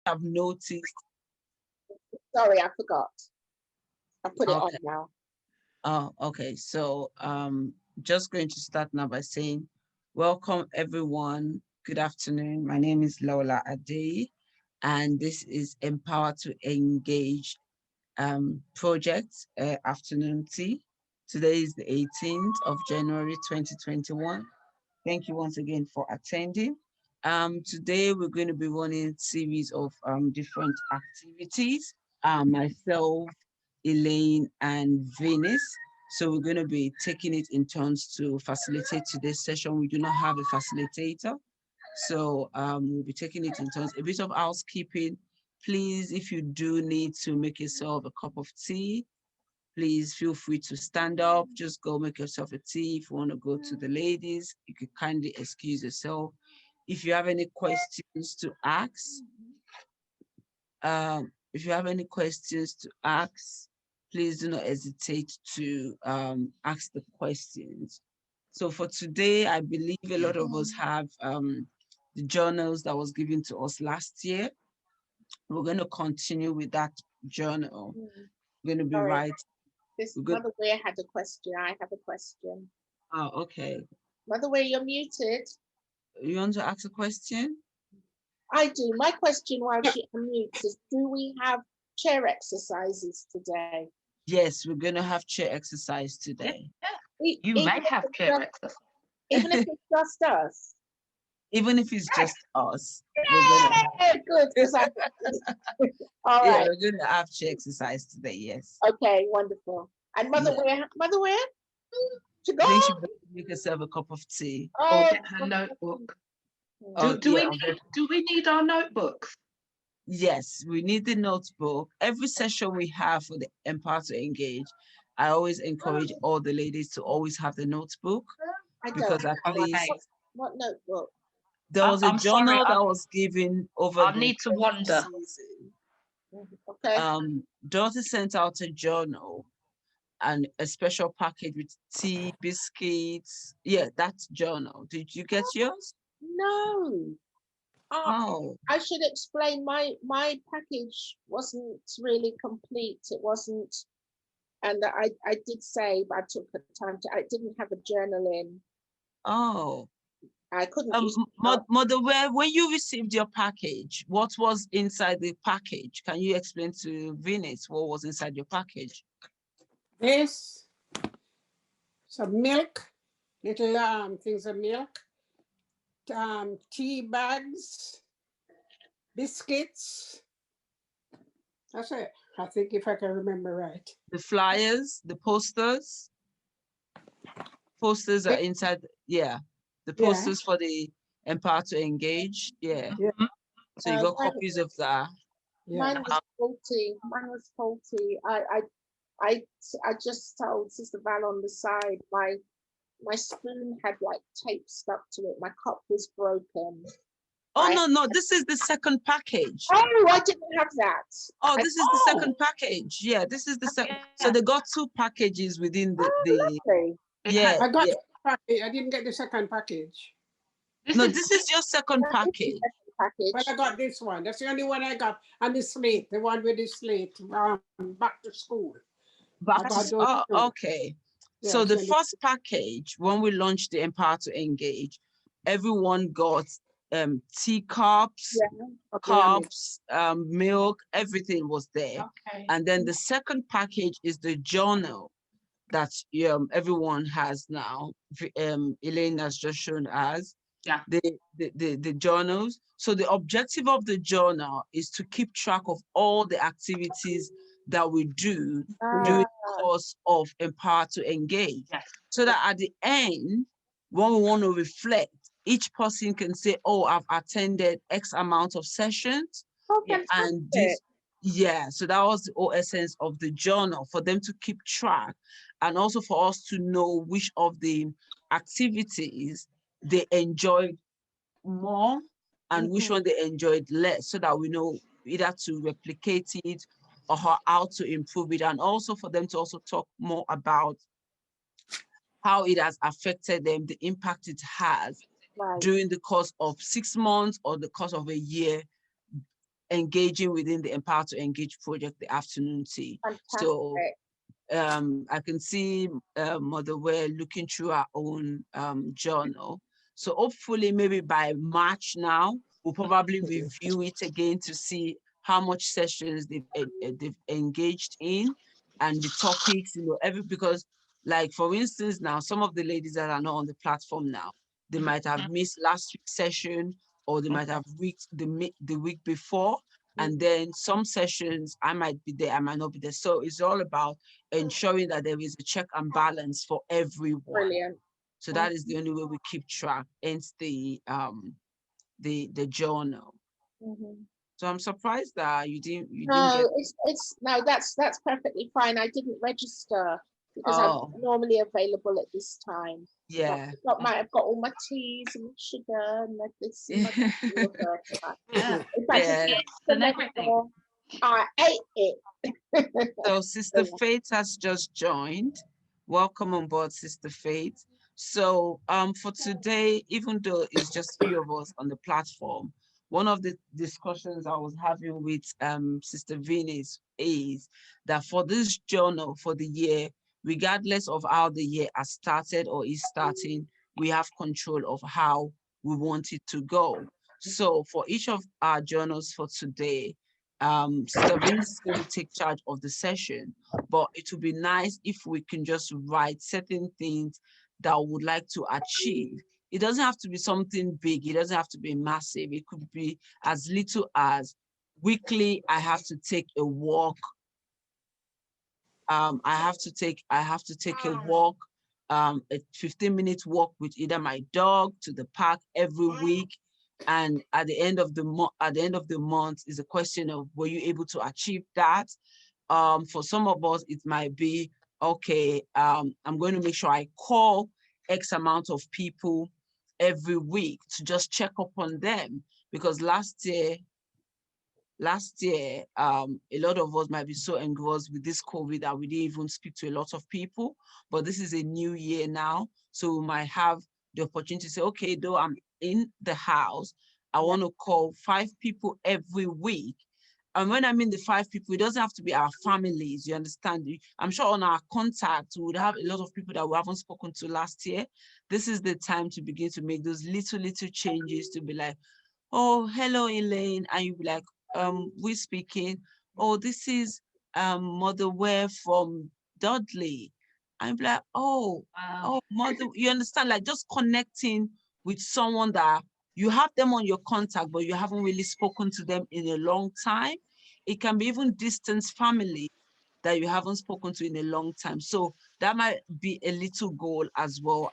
have noticed. Sorry, I forgot. I put it on Okay. now. Oh, okay. So just going to start now by saying, welcome everyone. Good afternoon. My name is Lola Adeyi, and this is Empower to Engage project afternoon tea. Today is the 18th of January 2021. Thank you once again for attending. Today we're going to be running a series of different activities. Myself, Elaine, and Venus. So we're going to be taking it in turns to facilitate today's session. We do not have a facilitator. So we'll be taking it in turns. A bit of housekeeping. Please, if you do need to make yourself a cup of tea, please feel free to stand up. Just go make yourself a tea. If you want to go to the ladies, you could kindly excuse yourself. If you have any questions to ask, please do not hesitate to ask the questions. So for today, I believe a lot of us have the journals that was given to us last year. We're going to continue with that journal. We're going to be Sorry. Mother Weir had a question. I have a question. Oh, okay. Mother Weir, you're muted. You want to ask a question? I do. My question while she unmutes is, do we have chair exercises today? Yes, we're going to have chair exercise today. You may have chair exercise. Even if it's just us? Even if it's just us. Good. All right. Yeah, we're going to have chair exercise today, yes. Okay, wonderful. And Mother Weir, to go? Please make yourself a cup of tea. Or get her notebook. Do we need our notebooks? Yes, we need the notebook. Every session we have for the Empower to Engage, I always encourage all the ladies to always have the notebook. Because at least... What notebook? There was a journal that was given over I need to wonder. Okay. Daughter sent out a journal and a special package with tea, biscuits. Yeah, that journal. Did you get yours? No. Oh. I should explain, my package wasn't really complete. It wasn't, and I did say, but I took the time to, I didn't have a journal in. Oh. I couldn't Mother Weir, when you received your package, what was inside the package? Can you explain to Venus what was inside your package? This, some milk, little things of milk, tea bags, biscuits. That's it. I think, if I can remember right. The flyers, the posters. Posters are inside, yeah. The posters for the Empower to Engage, yeah. So you got copies of that. Mine was faulty. Mine was faulty. I just told Sister Val on the side, my spoon had like tape stuck to it. My cup was broken. Oh, no, this is the second package. Oh, I didn't have that. Oh, this is the second package. Yeah, this is the second. So they got two packages within the yeah. I got package. I didn't get the second package. This is your second package. But I got this one. That's the only one I got. And the slate, the one with the slate, back to school. Okay. Yeah, so the first package, when we launched the Empower to Engage, everyone got teacups, cups, milk, everything was there. Okay. And then the second package is the journal that everyone has now. Elaine has just shown us the journals. So the objective of the journal is to keep track of all the activities that we do during the course of Empower to Engage. So that at the end, when we want to reflect, each person can say, oh, I've attended X amount of sessions. And this, so that was the whole essence of the journal, for them to keep track, and also for us to know which of the activities they enjoyed more and which one they enjoyed less, so that we know either to replicate it or how to improve it, and also for them to also talk more about how it has affected them, the impact it has during the course of 6 months or the course of a year engaging within the Empower to Engage project, the afternoon tea. Fantastic. So I can see Mother We're looking through our own journal. So hopefully maybe by March now, we'll probably review it again to see how much sessions they've engaged in and the topics, because like, for instance, now some of the ladies that are not on the platform now, they might have missed last week's session, or they might have reached the week before. And then some sessions I might be there, I might not be there. So it's all about ensuring that there is a check and balance for everyone. Brilliant. So that is the only way we keep track, hence the journal. So I'm surprised that you didn't. No, no, that's perfectly fine. I didn't register because I'm normally available at this time. Yeah. I've got all my teas and sugar and this. Yeah. And everything. I ate it. So Sister Faith has just joined. Welcome on board, Sister Faith. So for today, even though it's just few of us on the platform, one of the discussions I was having with Sister Venus is that for this journal for the year, regardless of how the year has started or is starting, we have control of how we want it to go. So for each of our journals for today, Sister Venus is going to take charge of the session, but it would be nice if we can just write certain things that we would like to achieve. It doesn't have to be something big. It doesn't have to be massive. It could be as little as weekly, I have to take a walk. I have to take a walk, a 15-minute walk with either my dog to the park every week. And at the end of the month is a question of, were you able to achieve that? For some of us, it might be, okay, I'm going to make sure I call X amount of people every week to just check up on them, because last year, a lot of us might be so engrossed with this COVID that we didn't even speak to a lot of people. But this is a new year now, so we might have the opportunity to say, okay, though I'm in the house, I want to call 5 people every week. And when I mean the 5 people, it doesn't have to be our families, you understand? I'm sure on our contacts, we would have a lot of people that we haven't spoken to last year. This is the time to begin to make those little changes, to be like, oh, hello, Elaine. And you'll be like, we're speaking. Oh, this is Mother Ware from Dudley. I'm like, oh, Wow. oh, Mother, you understand? Like, just connecting with someone that you have them on your contact, but you haven't really spoken to them in a long time. It can be even distant family that you haven't spoken to in a long time. So that might be a little goal as well.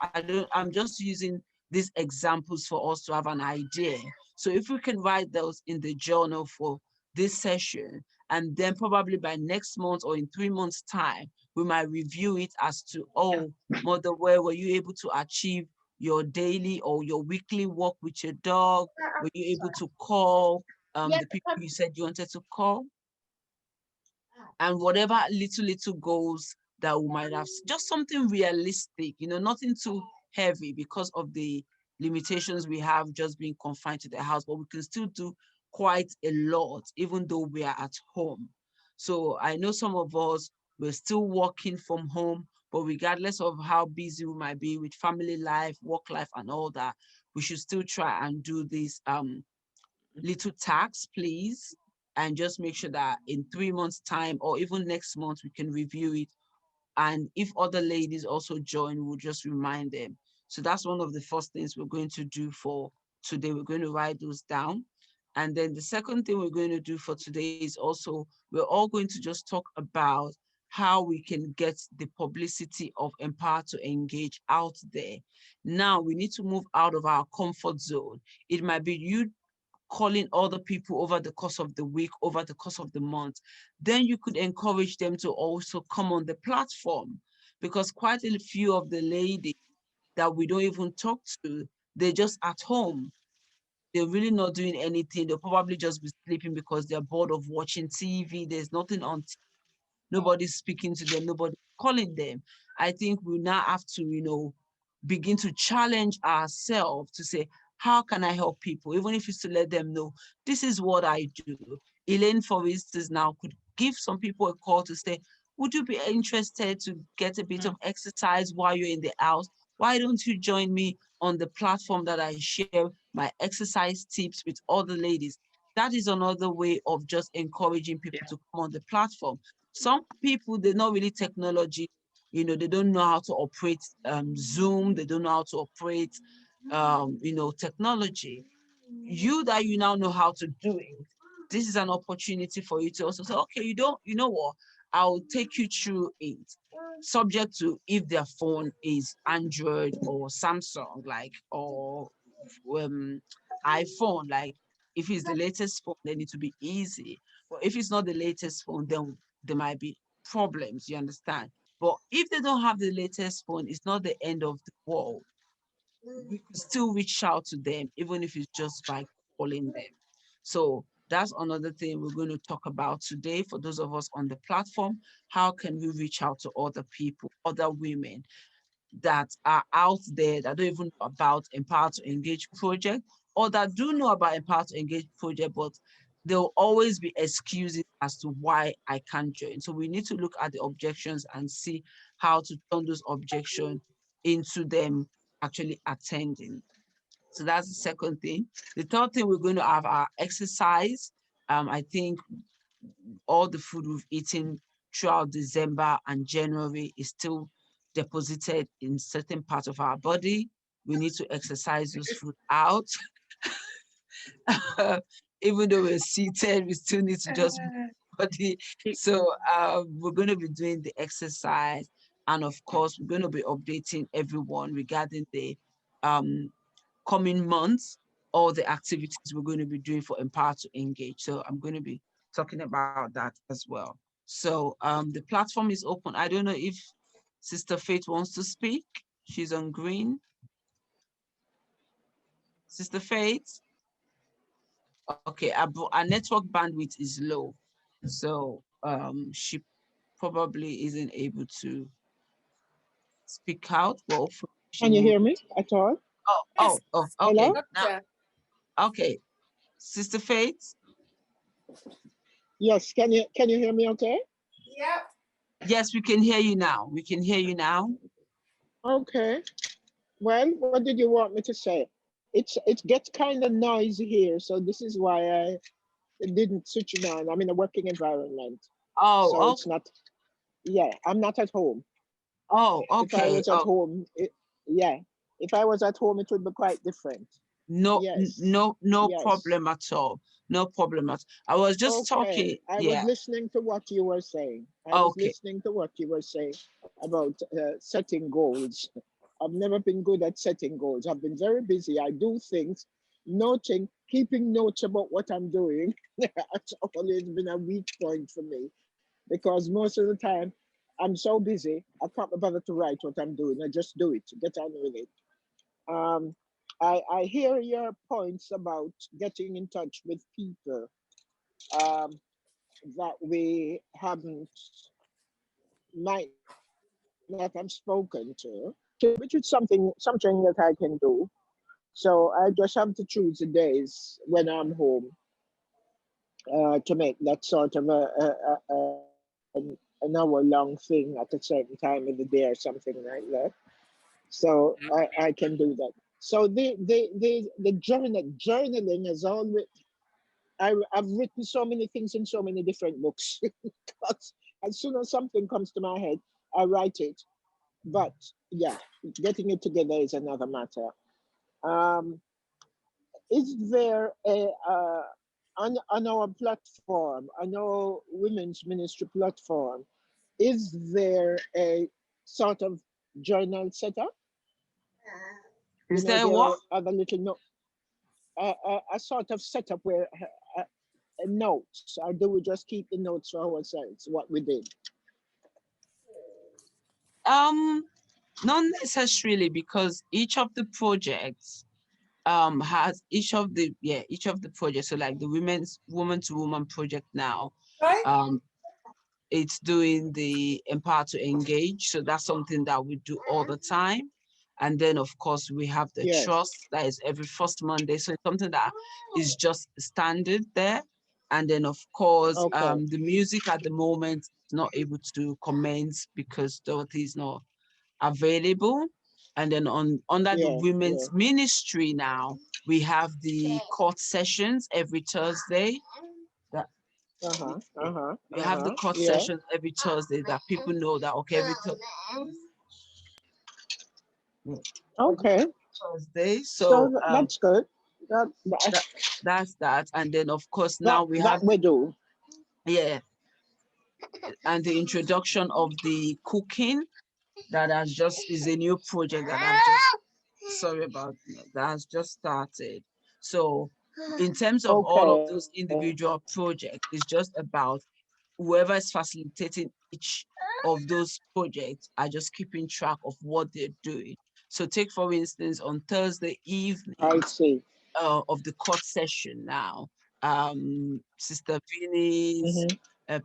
I'm just using these examples for us to have an idea. So if we can write those in the journal for this session, and then probably by next month or in 3 months' time, we might review it as to, oh, Mother, where were you able to achieve your daily or your weekly walk with your dog? Were you able to call the people you said you wanted to call? And whatever little goals that we might have, just something realistic, nothing too heavy because of the limitations we have just being confined to the house, but we can still do quite a lot, even though we are at home. So I know some of us, we're still working from home, but regardless of how busy we might be with family life, work life, and all that, we should still try and do these little tasks, please. And just make sure that in 3 months' time, or even next month, we can review it. And if other ladies also join, we'll just remind them. So that's one of the first things we're going to do for today. We're going to write those down. And then the second thing we're going to do for today is also, we're all going to just talk about how we can get the publicity of Empower to Engage out there. Now, we need to move out of our comfort zone. It might be you calling other people over the course of the week, over the course of the month. Then you could encourage them to also come on the platform, because quite a few of the ladies that we don't even talk to, they're just at home. They're really not doing anything. They'll probably just be sleeping because they're bored of watching TV. There's nothing on TV. Nobody's speaking to them, nobody's calling them. I think we now have to, begin to challenge ourselves to say, how can I help people? Even if it's to let them know, this is what I do. Elaine, for instance, now could give some people a call to say, would you be interested to get a bit of exercise while you're in the house? Why don't you join me on the platform that I share my exercise tips with other ladies? That is another way of just encouraging people to come on the platform. Some people, they're not really technology, you know, they don't know how to operate Zoom, they don't know how to operate, you know, technology. You now know how to do it. This is an opportunity for you to also say, okay, you know what, I'll take you through it, subject to if their phone is Android or Samsung, like, or iPhone, like if it's the latest phone, then it will be easy. But if it's not the latest phone, then there might be problems, you understand? But if they don't have the latest phone, it's not the end of the world. We could still reach out to them, even if it's just by calling them. So that's another thing we're going to talk about today for those of us on the platform. How can we reach out to other people, other women that are out there that don't even know about Empower to Engage project, or that do know about Empower to Engage project, but there'll always be excuses as to why I can't join. So we need to look at the objections and see how to turn those objections into them actually attending. So that's the second thing. The third thing, we're going to have our exercise. I think all the food we've eaten throughout December and January is still deposited in certain parts of our body. We need to exercise those food out. Even though we're seated, we still need to just move the body. So we're going to be doing the exercise. And of course, we're going to be updating everyone regarding the coming months, all the activities we're going to be doing for Empower to Engage. So I'm going to be talking about that as well. So the platform is open. I don't know if Sister Faith wants to speak. She's on green. Sister Faith? Okay, our network bandwidth is low. So she probably isn't able to speak out. Well, can you hear me at all? Oh, okay. Hello? Now, okay. Sister Faith? Yes, can you hear me okay? Yeah. Yes, we can hear you now. We can hear you now. Okay. Well, what did you want me to say? It gets kind of noisy here, so this is why I didn't switch it on. I'm in a working environment. Oh, so it's not, yeah, I'm not at home. Oh, okay. If I was at home, if I was at home, it would be quite different. No, yes. no problem at all. No problem at all. I was just talking. I was listening to what you were saying. I was listening to what you were saying about setting goals. I've never been good at setting goals. I've been very busy. I do things, keeping notes about what I'm doing. That's always been a weak point for me, because most of the time I'm so busy, I can't be bothered to write what I'm doing. I just do it, get on with it. I hear your points about getting in touch with people that we might not have spoken to, which is something that I can do. So I just have to choose the days when I'm home to make that sort of an hour-long thing at a certain time of the day or something like that. So I can do that. So the journaling is always, I've written so many things in so many different books. Because as soon as something comes to my head, I write it. But yeah, getting it together is another matter. Is there on our platform, on our women's ministry platform, is there a sort of journal setup? Is there what? Other little a sort of setup where notes, or do we just keep the notes for ourselves, what we did? Not necessarily, because each of the projects has each of the projects. So like the woman to woman project now, it's doing the Empower to Engage. So that's something that we do all the time. And then of course we have the trust that is every first Monday. So it's something that is just standard there. And then of course, the music at the moment is not able to commence because Dorothy is not available. And then under the women's ministry now, we have the court sessions every Thursday. We have the court sessions every Thursday that people know that Thursday. So that's good. That's that. And then of course now we have we do. Yeah. And the introduction of the cooking that is a new project that that has just started. So in terms of all of those individual projects, it's just about whoever is facilitating each of those projects are just keeping track of what they're doing. So take, for instance, on Thursday evening of the court session now, Sister Vinnie's,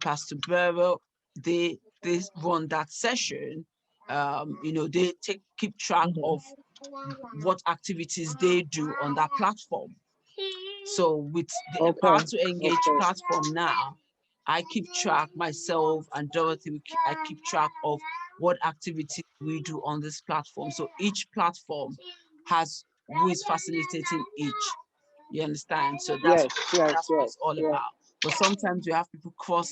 Pastor Burrow, they run that session. They keep track of what activities they do on that platform. So with the Empower to Engage platform now, I keep track myself and Dorothy, I keep track of what activities we do on this platform. So each platform has who is facilitating each. You understand? So that's what it's all about. But sometimes you have people cross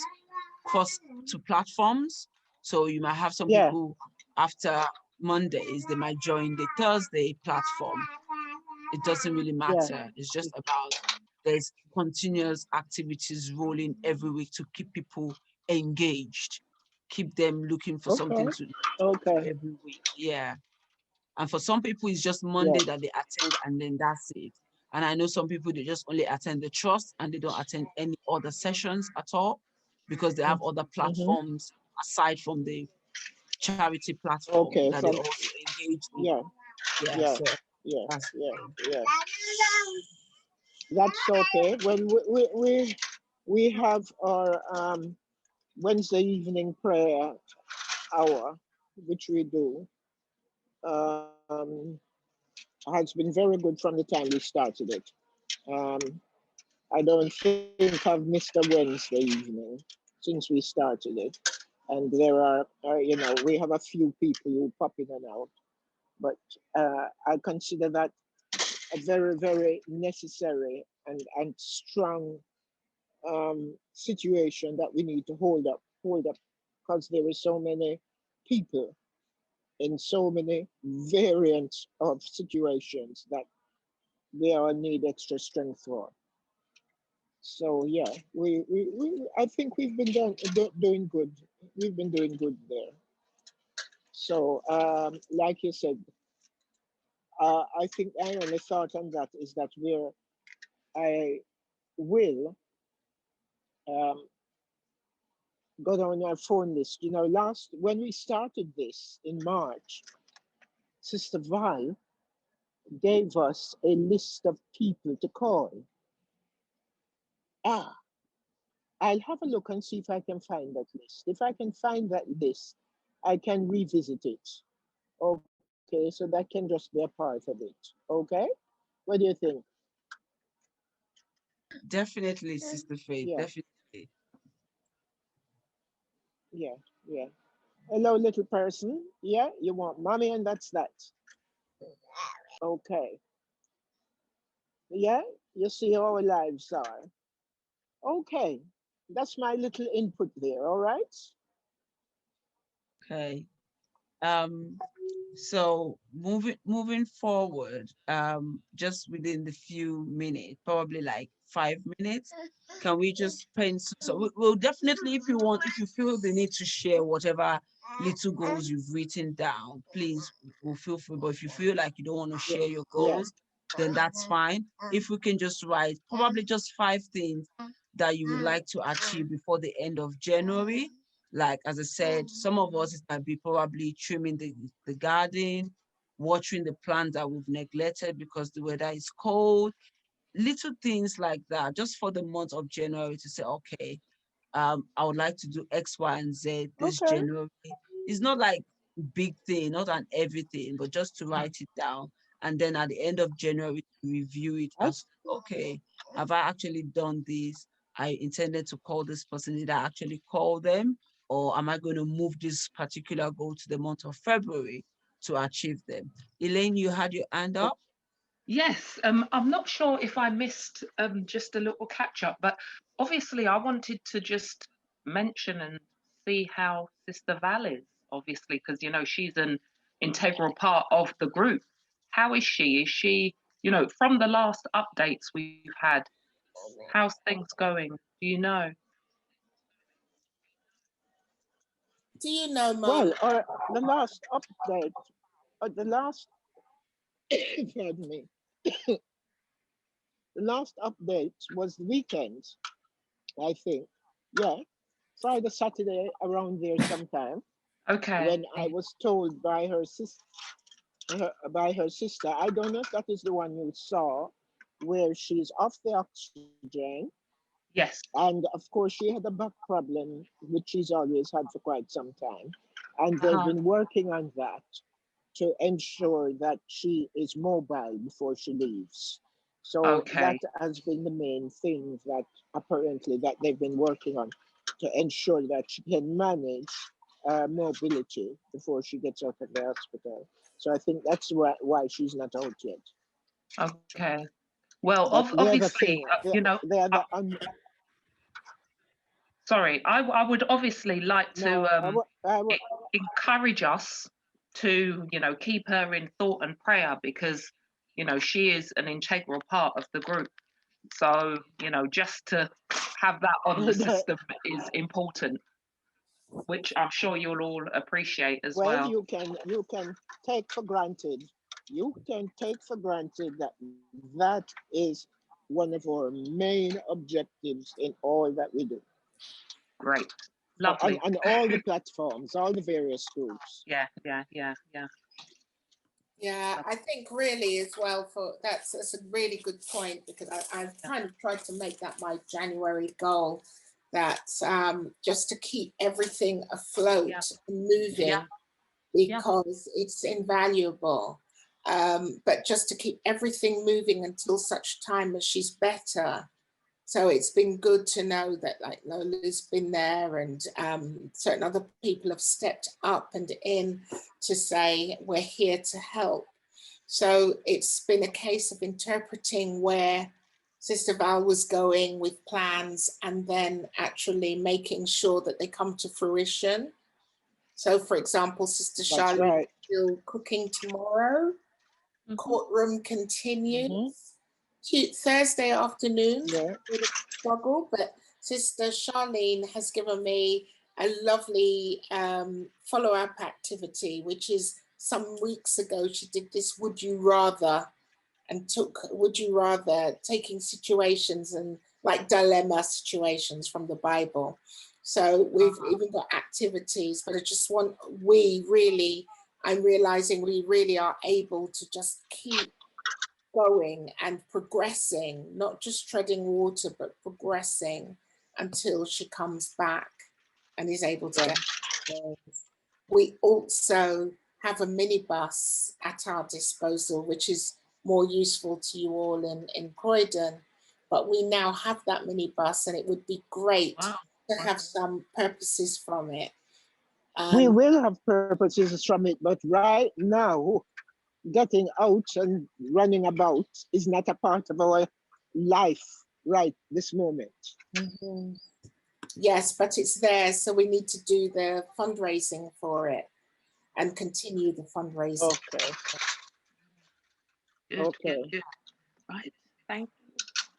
to platforms. So you might have some people after Mondays, they might join the Thursday platform. It doesn't really matter. It's just about there's continuous activities rolling every week to keep people engaged, keep them looking for something to do every week. Yeah. And for some people, it's just Monday that they attend and then that's it. And I know some people, they just only attend the trust and they don't attend any other sessions at all because they have other platforms aside from the charity platform that they also engage in. That's okay. When we have our Wednesday evening prayer hour, which we do, has been very good from the time we started it. I don't think I've missed a Wednesday evening since we started it. And there are, we have a few people who pop in and out, but I consider that a very, very necessary and strong situation that we need to hold up, because there are so many people in so many variants of situations that we all need extra strength for. So yeah, I think we've been doing good. We've been doing good there. So like you said, I think my only thought on that is that I will go down our phone list. When we started this in March, Sister Val gave us a list of people to call. I'll have a look and see if I can find that list. If I can find that list, I can revisit it. Okay, so that can just be a part of it. Okay? What do you think? Definitely, Sister Faith, definitely. Yeah. Hello, little person. Yeah, you want mommy and that's that. Okay. Yeah, you see how our lives are. Okay, that's my little input there, all right? Okay. So moving forward, just within the few minutes, probably like 5 minutes, can we just pencil? So we'll definitely, if you feel the need to share whatever little goals you've written down, please, we'll feel free. But if you feel like you don't want to share your goals, then that's fine. If we can just write probably just 5 things that you would like to achieve before the end of January. Like, as I said, some of us, it might be probably trimming the garden, watering the plants that we've neglected because the weather is cold, little things like that, just for the month of January to say, okay, I would like to do X, Y, and Z this January. It's not like big thing, not an everything, but just to write it down. And then at the end of January, review it as, okay, have I actually done this? I intended to call this person. Did I actually call them? Or am I going to move this particular goal to the month of February to achieve them? Elaine, you had your hand up? Yes, I'm not sure if I missed just a little catch up, but obviously I wanted to just mention and see how Sister Val is, obviously, because, you know, she's an integral part of the group. How is she? Is she, you know, from the last updates we've had, how's things going? Do you know? Do you know, Mom? Well, the last update, the last, pardon me, the last update was the weekend, I think. Yeah, Friday, Saturday, around there sometime. Okay. When I was told by her sister, I don't know if that is the one you saw, where she's off the oxygen. Yes. And of course, she had a back problem, which she's always had for quite some time. And they've been working on that to ensure that she is mobile before she leaves. So that has been the main thing that apparently that they've been working on, to ensure that she can manage mobility before she gets out of the hospital. So I think that's why she's not out yet. Okay. Well, obviously, you know, sorry, I would obviously like to encourage us to, you know, keep her in thought and prayer, because, you know, she is an integral part of the group. So, you know, just to have that on the system is important, which I'm sure you'll all appreciate as well. Well, you can take for granted. You can take for granted that that is one of our main objectives in all that we do. Great. Lovely. On all the platforms, all the various groups. Yeah. Yeah, I think really as well, that's a really good point, because I've kind of tried to make that my January goal, that just to keep everything afloat and moving, because it's invaluable. But just to keep everything moving until such time as she's better. So it's been good to know that, like, Lola's been there, and certain other people have stepped up and in to say, we're here to help. So it's been a case of interpreting where Sister Val was going with plans, and then actually making sure that they come to fruition. So, for example, Sister Charlotte is still cooking tomorrow. Courtroom continues. Thursday afternoon, with a struggle, but Sister Charlene has given me a lovely follow-up activity, which is some weeks ago she did this would you rather, and took would you rather, taking situations and like dilemma situations from the Bible. So we've even got activities, but I just want, I'm realizing we really are able to just keep going and progressing, not just treading water, but progressing until she comes back and is able to get things. We also have a minibus at our disposal, which is more useful to you all in Croydon, but we now have that minibus, and it would be great to have some purposes from it. We will have purposes from it, but right now, getting out and running about is not a part of our life right this moment. Yes, but it's there, so we need to do the fundraising for it and continue the fundraising. Okay. Right, thank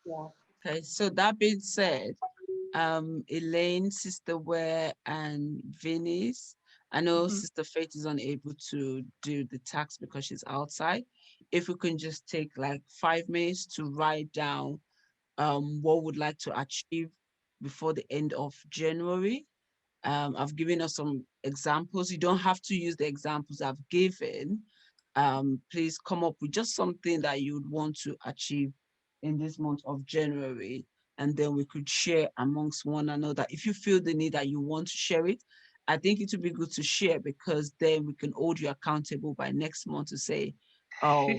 you. Yeah. Okay, so that being said, Elaine, Sister Ware, and Vinny's, I know Sister Faith is unable to do the tax because she's outside. If we can just take like 5 minutes to write down what we'd like to achieve before the end of January. I've given us some examples. You don't have to use the examples I've given. Please come up with just something that you would want to achieve in this month of January, and then we could share amongst one another. If you feel the need that you want to share it, I think it would be good to share, because then we can hold you accountable by next month to say, oh,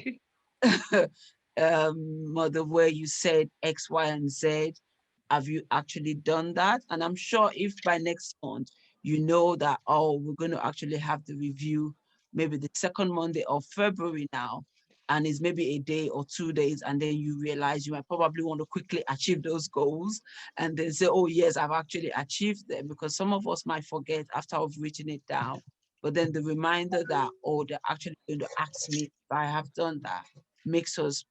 Mother, where you said X, Y, and Z, have you actually done that? And I'm sure if by next month, you know that, oh, we're going to actually have the review, maybe the second Monday of February now, and it's maybe a day or 2 days, and then you realize you might probably want to quickly achieve those goals and then say, oh yes, I've actually achieved them, because some of us might forget after I've written it down, but then the reminder that, oh, they're actually going to ask me if I have done that, makes us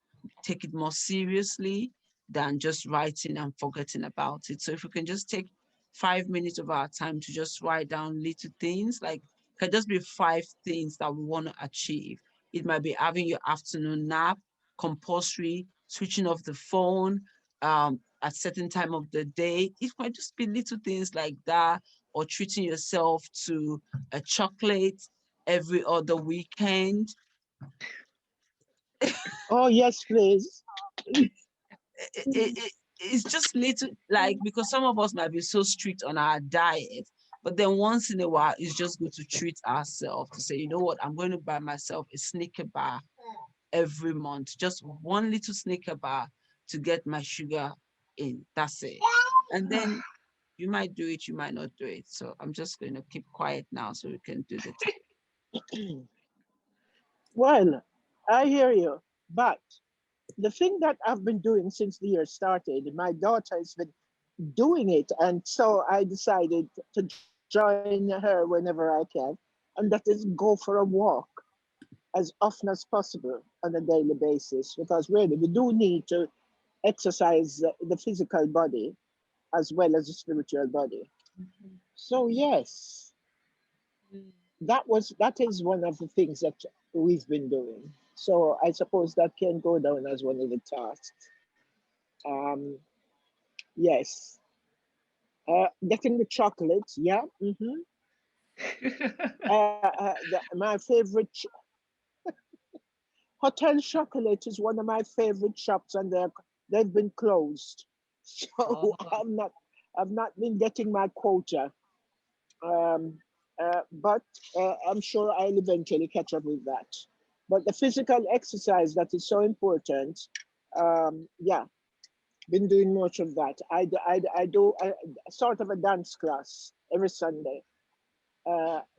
take it more seriously than just writing and forgetting about it. So if we can just take 5 minutes of our time to just write down little things, like can just be 5 things that we want to achieve. It might be having your afternoon nap, compulsory, switching off the phone at certain time of the day. It might just be little things like that, or treating yourself to a chocolate every other weekend. Oh, yes, please. It's just little, like, because some of us might be so strict on our diet, but then once in a while, it's just good to treat ourselves, to say, you know what, I'm going to buy myself a Snicker bar every month, just one little Snicker bar to get my sugar in. That's it. And then you might do it, you might not do it. So I'm just going to keep quiet now so we can do the test. Well, I hear you, but the thing that I've been doing since the year started, my daughter has been doing it, and so I decided to join her whenever I can, and that is go for a walk as often as possible on a daily basis, because really we do need to exercise the physical body as well as the spiritual body. So yes, that is one of the things that we've been doing. So I suppose that can go down as one of the tasks. Um, yes. Getting the chocolates, yeah. My favorite Hotel Chocolate is one of my favorite shops, and they've been closed. So Oh. I've not been getting my quota. But I'm sure I'll eventually catch up with that. But the physical exercise that is so important, yeah, been doing much of that. I do a sort of a dance class every Sunday.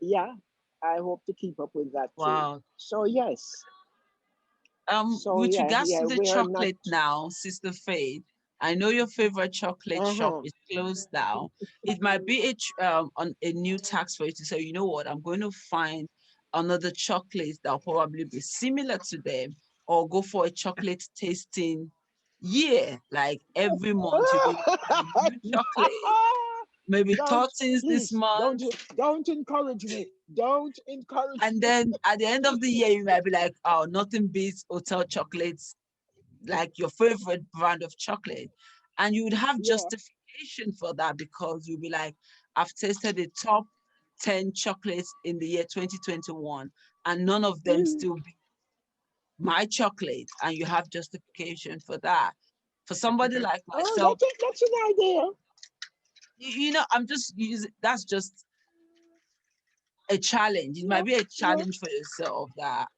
Yeah, I hope to keep up with that too. Wow. So yes. So with yeah, regards to the we are not. chocolate now, Sister Faith, I know your favorite chocolate shop is closed now. It might be on a new tax for you to say, you know what, I'm going to find another chocolate that'll probably be similar to them, or go for a chocolate tasting year, like every month you're going to find a new chocolate. Maybe 13s this month. Don't encourage me. Don't encourage me. And then at the end of the year, you might be like, oh, nothing beats hotel chocolates, like your favorite brand of chocolate. And you would have justification for that, because you'll be like, I've tasted the top 10 chocolates in the year 2021, and none of them still beat my chocolate. And you have justification for that. For somebody like myself, I think that's an idea. You know, I'm just using, that's just a challenge. It might be a challenge for yourself that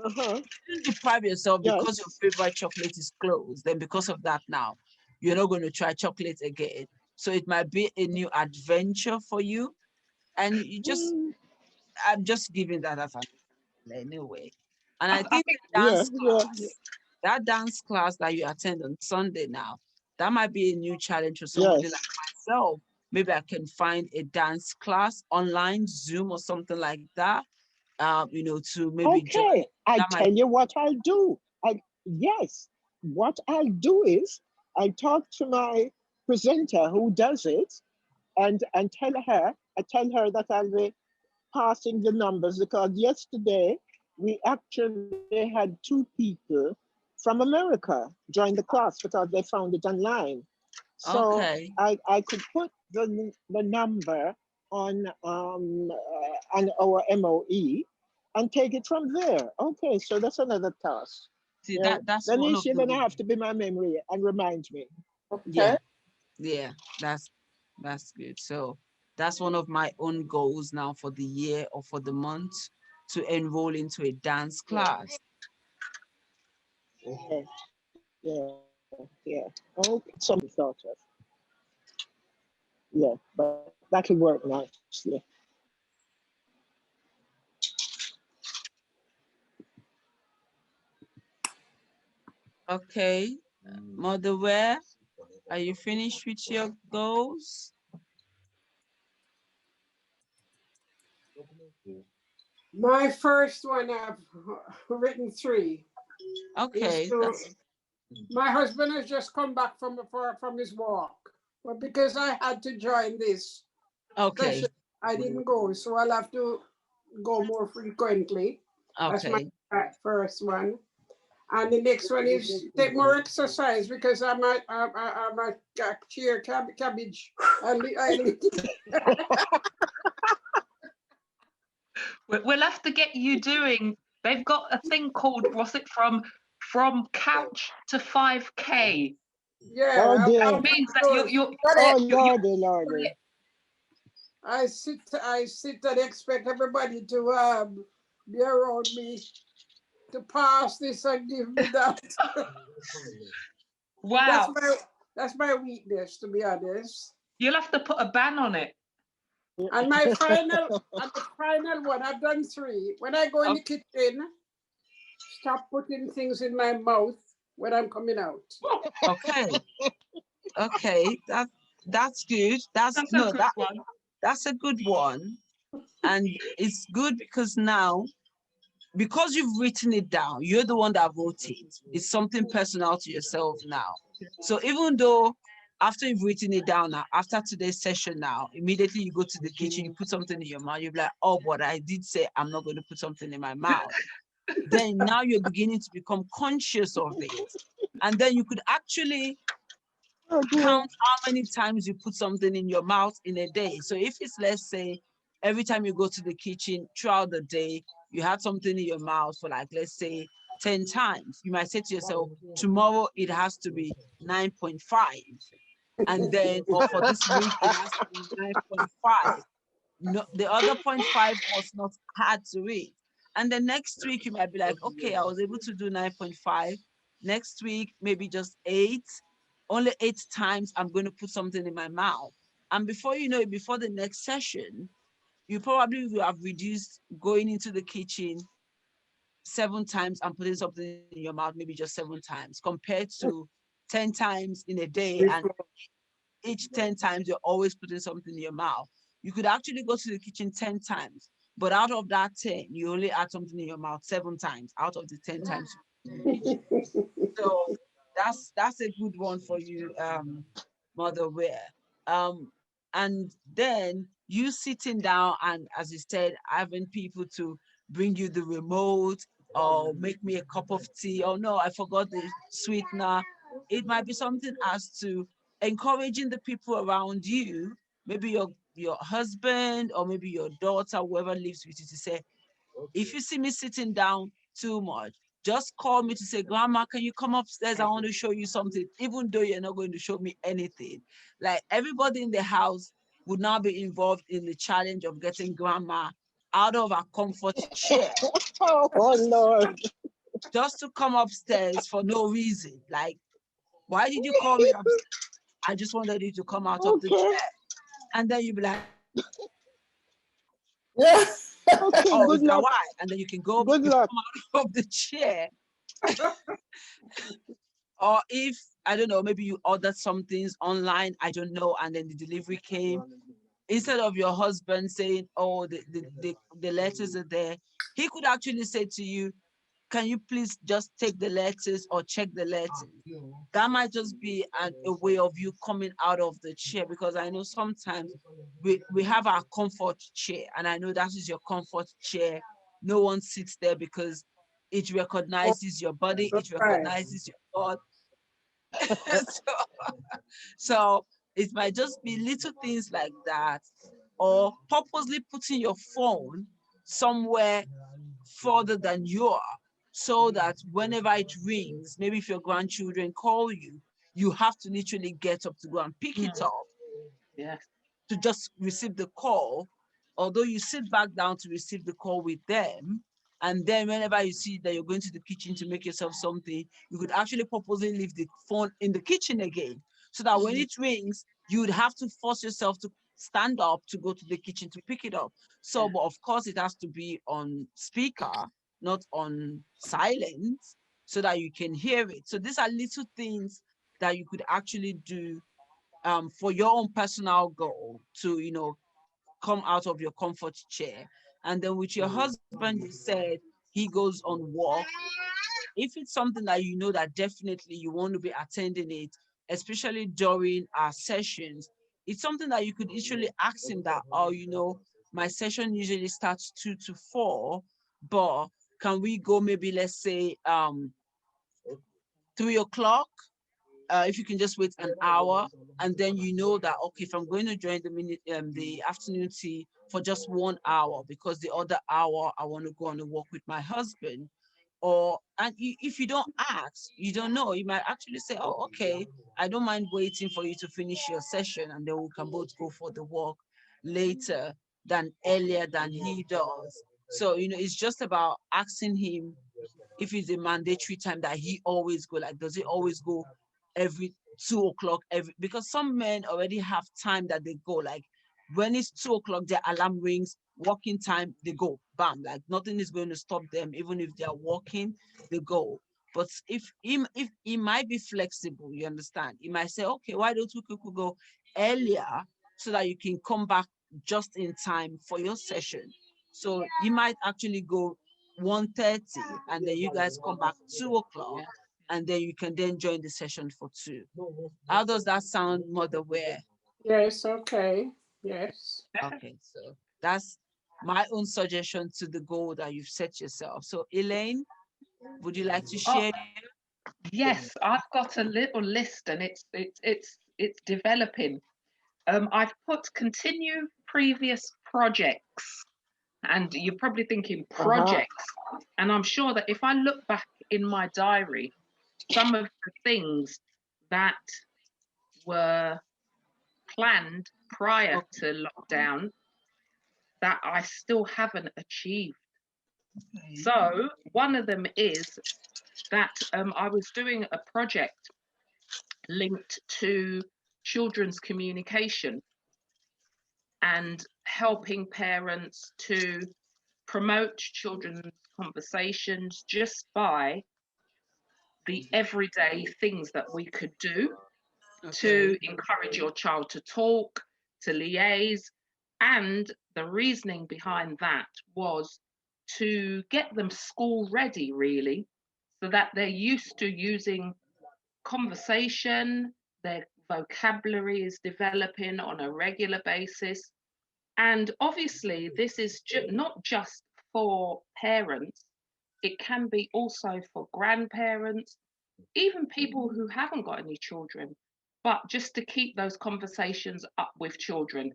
you deprive yourself because your favorite chocolate is closed. Then because of that now, you're not going to try chocolate again. So it might be a new adventure for you. And you just, I'm just giving that as an anyway. And I think that dance class that you attend on Sunday now, that might be a new challenge for somebody like myself. Maybe I can find a dance class online, Zoom or something like that. You know, to maybe join. I tell you what I'll do. What I'll do is I talk to my presenter who does it, and tell her that I'll be passing the numbers, because yesterday we actually had 2 people from America join the class because they found it online. So I could put the number on our MOE and take it from there. Okay, so that's another task. See, that's then you're gonna have to be my memory and remind me. Okay. Yeah, that's good. So That's one of my own goals now for the year or for the month, to enroll into a dance class. Okay. Yeah, yeah. Okay, some sort of. Yeah, but that'll work nicely. Okay, Mother Ware, are you finished with your goals? My first one, I've written 3. Okay. My husband has just come back from his walk, but because I had to join this session, I didn't go, so I'll have to go more frequently. That's my first one. And the next one is take more exercise, because I'm a cheer cabbage. We'll have to get you doing. They've got a thing called, what's it, from couch to 5K. Yeah, oh, dear. It means that you're Lordy. I sit and expect everybody to be around me to pass this and give me that. Wow. That's my weakness, to be honest. You'll have to put a ban on it. And my final one, I've done 3. When I go in the kitchen, stop putting things in my mouth when I'm coming out. Okay. Okay, that's good. That's a good one. And it's good because now, because you've written it down, you're the one that wrote it. It's something personal to yourself now. So even though after you've written it down now, after today's session now, immediately you go to the kitchen, you put something in your mouth, you're like, oh, but I did say I'm not going to put something in my mouth. Then now you're beginning to become conscious of it. And then you could actually count how many times you put something in your mouth in a day. So if it's, let's say, every time you go to the kitchen throughout the day, you had something in your mouth for, like, let's say 10 times, you might say to yourself, tomorrow it has to be 9.5. And then, or for this week, it has to be 9.5. No, the other 0.5 must not add to it. And the next week you might be like, okay, I was able to do 9.5. Next week, maybe just 8. Only 8 times I'm going to put something in my mouth. And before you know it, before the next session, you probably will have reduced going into the kitchen 7 times and putting something in your mouth, maybe just 7 times, compared to 10 times in a day. And each 10 times, you're always putting something in your mouth. You could actually go to the kitchen 10 times, but out of that 10, you only add something in your mouth 7 times out of the 10 times. So that's a good one for you, Mother Ware. And then you sitting down and, as you said, having people to bring you the remote or make me a cup of tea, or no, I forgot the sweetener. It might be something as to encouraging the people around you, maybe your husband or maybe your daughter, whoever lives with you, to say, if you see me sitting down too much, just call me to say, Grandma, can you come upstairs? I want to show you something, even though you're not going to show me anything. Like, everybody in the house would now be involved in the challenge of getting Grandma out of her comfort chair. Oh, Lord. Just to come upstairs for no reason. Like, why did you call me upstairs? I just wanted you to come out of the chair. And then you'd be like, yeah. Okay, oh, good luck. why? And then you can go good luck. come out of the chair. Or if, I don't know, maybe you ordered some things online, I don't know, and then the delivery came. Instead of your husband saying, oh, the letters are there, he could actually say to you, can you please just take the letters or check the letters? That might just be a way of you coming out of the chair, because I know sometimes we have our comfort chair, and I know that is your comfort chair. No one sits there because it recognizes your body, it recognizes your God. So it might just be little things like that, or purposely putting your phone somewhere further than you are, so that whenever it rings, maybe if your grandchildren call you, you have to literally get up to go and pick it up. Yes. to just receive the call, although you sit back down to receive the call with them. And then whenever you see that you're going to the kitchen to make yourself something, you could actually purposely leave the phone in the kitchen again, so that when it rings, you would have to force yourself to stand up to go to the kitchen to pick it up. So, but of course it has to be on speaker, not on silent, so that you can hear it. So these are little things that you could actually do for your own personal goal to, you know, come out of your comfort chair. And then with your husband, you said he goes on walk. If it's something that you know that definitely you want to be attending it, especially during our sessions, it's something that you could usually ask him that, oh, you know, my session usually starts 2 to 4, but can we go maybe, let's say 3 o'clock? If you can just wait an hour, and then you know that, okay, if I'm going to join the afternoon tea for just 1 hour, because the other hour I want to go on a walk with my husband. Or, and if you don't ask, you don't know, you might actually say, oh, okay, I don't mind waiting for you to finish your session, and then we can both go for the walk later than earlier than he does. So, you know, it's just about asking him if it's a mandatory time that he always go, like, does he always go every 2 o'clock, because some men already have time that they go, like when it's 2 o'clock, their alarm rings, walking time, they go, bam, like nothing is going to stop them. Even if they're walking, they go. But if he might be flexible, you understand, he might say, okay, why don't we go earlier so that you can come back just in time for your session. So he might actually go 1:30, and then you guys come back 2 o'clock, and then you can then join the session for 2. How does that sound, Mother Ware? Yes, okay, yes. Okay, so that's my own suggestion to the goal that you've set yourself. So Elaine, would you like to share? Yes, I've got a little list, and it's developing. I've put continue previous projects, and you're probably thinking projects, and I'm sure that if I look back in my diary, some of the things that were planned prior to lockdown that I still haven't achieved. Okay. So one of them is that I was doing a project linked to children's communication and helping parents to promote children's conversations just by the everyday things that we could do to encourage your child to talk, to liaise. And the reasoning behind that was to get them school ready, really, so that they're used to using conversation, their vocabulary is developing on a regular basis. And obviously, this is not just for parents, it can be also for grandparents, even people who haven't got any children, but just to keep those conversations up with children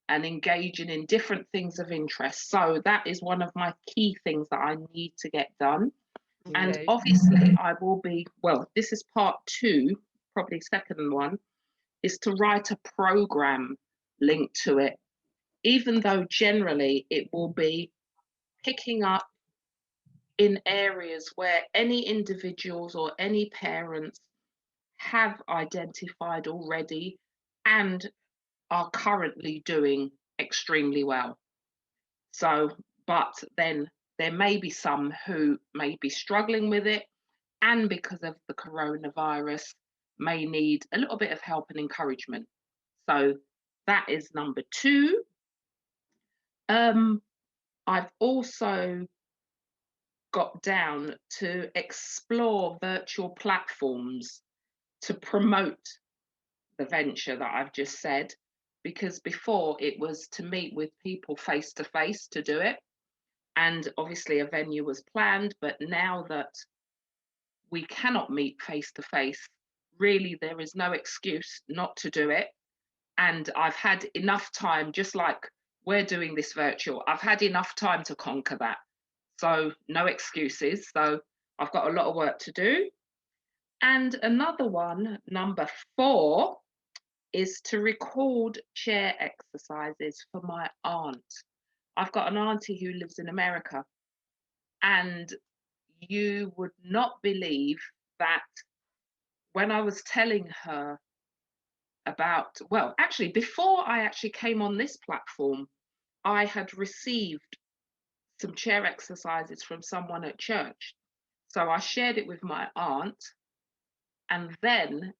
and engaging in different things of interest. So that is one of my key things that I need to get done. Okay. And obviously I will be, well, this is part 2, probably second one, is to write a program linked to it, even though generally it will be picking up in areas where any individuals or any parents have identified already and are currently doing extremely well. So, but then there may be some who may be struggling with it, and because of the coronavirus may need a little bit of help and encouragement. So that is number 2. I've also got down to explore virtual platforms to promote the venture that I've just said, because before it was to meet with people face to face to do it, and obviously a venue was planned, but now that we cannot meet face to face, really there is no excuse not to do it. And I've had enough time, just like we're doing this virtual, I've had enough time to conquer that. So no excuses. So I've got a lot of work to do. And another one, number 4, is to record chair exercises for my aunt. I've got an auntie who lives in America, and you would not believe that when I was telling her about, well, actually, before I actually came on this platform, I had received some chair exercises from someone at church. So I shared it with my aunt, and then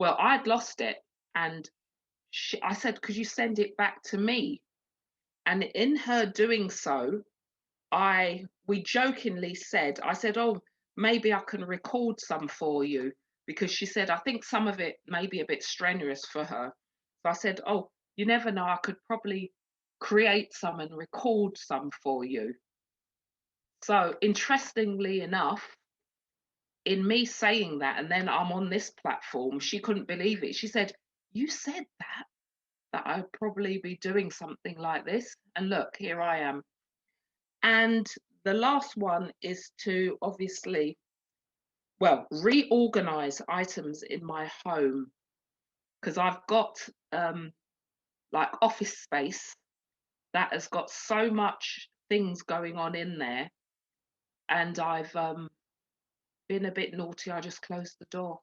well, I'd lost it, and I said, could you send it back to me? And in her doing so, we jokingly said, I said, oh, maybe I can record some for you, because she said, I think some of it may be a bit strenuous for her. So I said, oh, you never know, I could probably create some and record some for you. So interestingly enough, in me saying that, and then I'm on this platform, she couldn't believe it. She said, you said that I'd probably be doing something like this. And look, here I am. And the last one is to obviously, well, reorganize items in my home, because I've got like office space that has got so much things going on in there, and I've been a bit naughty. I just closed the door.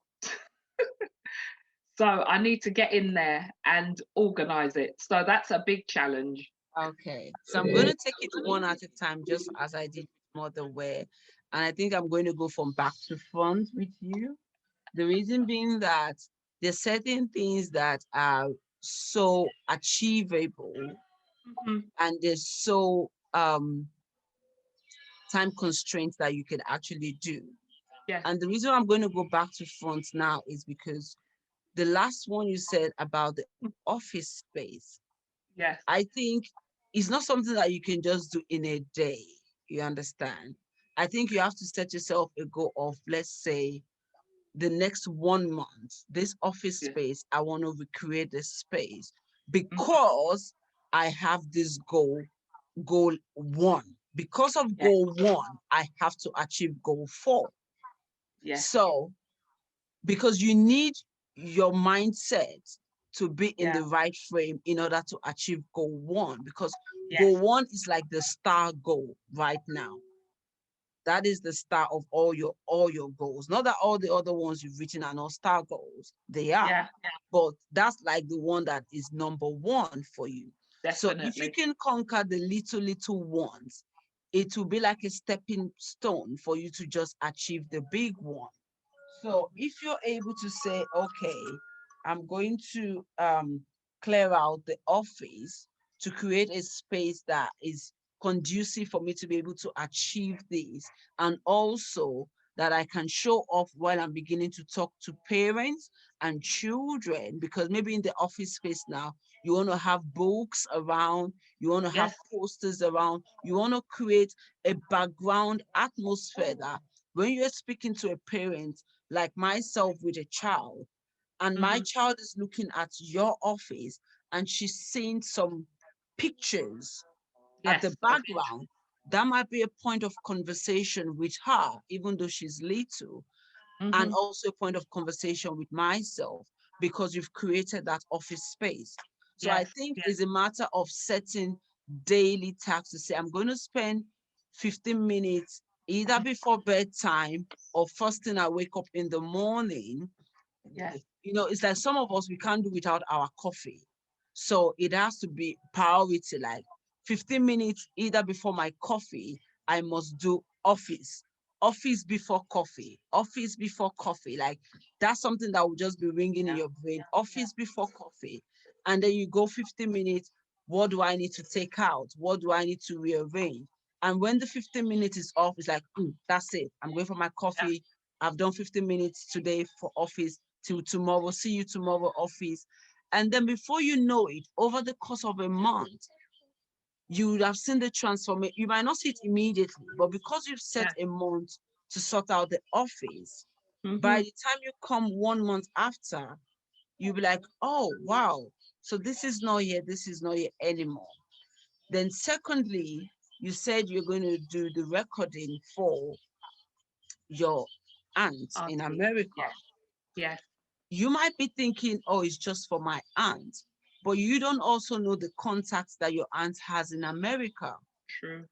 So I need to get in there and organize it. So that's a big challenge. Okay, so I'm going to take it one at a time, just as I did with Motherware. And I think I'm going to go from back to front with you. The reason being that there's certain things that are so achievable, and there's so time constraints that you can actually do. Yeah. And the reason I'm going to go back to front now is because the last one you said about the office space, yes, I think it's not something that you can just do in a day. You understand? I think you have to set yourself a goal of, let's say, the next 1 month, this office space, I want to recreate this space because I have this goal 1. Because of goal 1, I have to achieve goal 4. Yes. So, because you need your mindset to be in the right frame in order to achieve goal 1, because goal 1 is like the star goal right now. That is the star of all your goals. Not that all the other ones you've written are not star goals. They are. But that's like the one that is number 1 for you. Definitely. So if you can conquer the little ones, it will be like a stepping stone for you to just achieve the big one. So if you're able to say, okay, I'm going to clear out the office to create a space that is conducive for me to be able to achieve this, and also that I can show off while I'm beginning to talk to parents and children, because maybe in the office space now, you want to have books around, you want to have posters around, you want to create a background atmosphere that when you're speaking to a parent, like myself with a child, and my child is looking at your office and she's seeing some pictures at the background, that might be a point of conversation with her, even though she's little, and also a point of conversation with myself, because you've created that office space. So I think it's a matter of setting daily tasks to say, I'm going to spend 15 minutes either before bedtime or first thing I wake up in the morning. You know, it's like some of us, we can't do without our coffee. So it has to be priority, like 15 minutes either before my coffee, I must do office before coffee, office before coffee. Like that's something that will just be ringing in your brain, office before coffee. And then you go 15 minutes, what do I need to take out? What do I need to rearrange? And when the 15 minutes is off, it's like, that's it. I'm going for my coffee. I've done 15 minutes today for office, till tomorrow. See you tomorrow, office. And then before you know it, over the course of a month, you would have seen the transformation. You might not see it immediately, but because you've set a month to sort out the office, by the time you come 1 month after, you'll be like, oh, wow. So this is not here. This is not here anymore. Then secondly, you said you're going to do the recording for your aunt in America. Yes. you might be thinking, oh, it's just for my aunt, but you don't also know the contacts that your aunt has in America. True.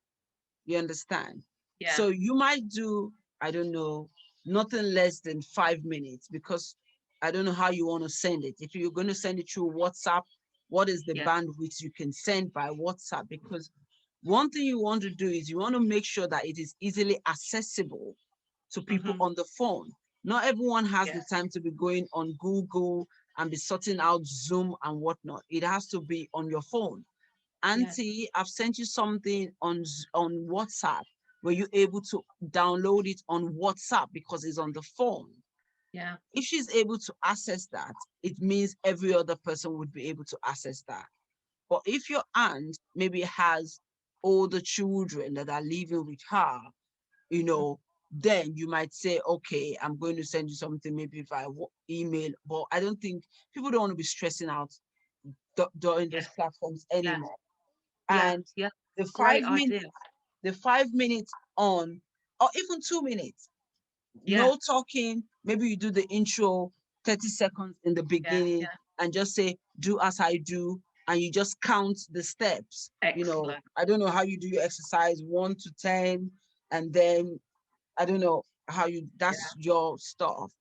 You understand? Yeah. So you might do, I don't know, nothing less than 5 minutes, because I don't know how you want to send it. If you're going to send it through WhatsApp, what is the bandwidth you can send by WhatsApp? Because one thing you want to do is you want to make sure that it is easily accessible to people on the phone. Not everyone has the time to be going on Google and be sorting out Zoom and whatnot. It has to be on your phone. Auntie, I've sent you something on WhatsApp. Were you able to download it on WhatsApp because it's on the phone? Yeah. If she's able to access that, it means every other person would be able to access that. But if your aunt maybe has older children that are living with her, you know, then you might say, okay, I'm going to send you something maybe via email. But I don't think people don't want to be stressing out during those platforms anymore. And the Great 5 minutes, idea. the 5 minutes on, or even 2 minutes, no talking. Maybe you do the intro 30 seconds in the beginning and just say, do as I do. And you just count the steps. Excellent. You know, I don't know how you do your exercise 1 to 10, and then I don't know how you, that's your stuff.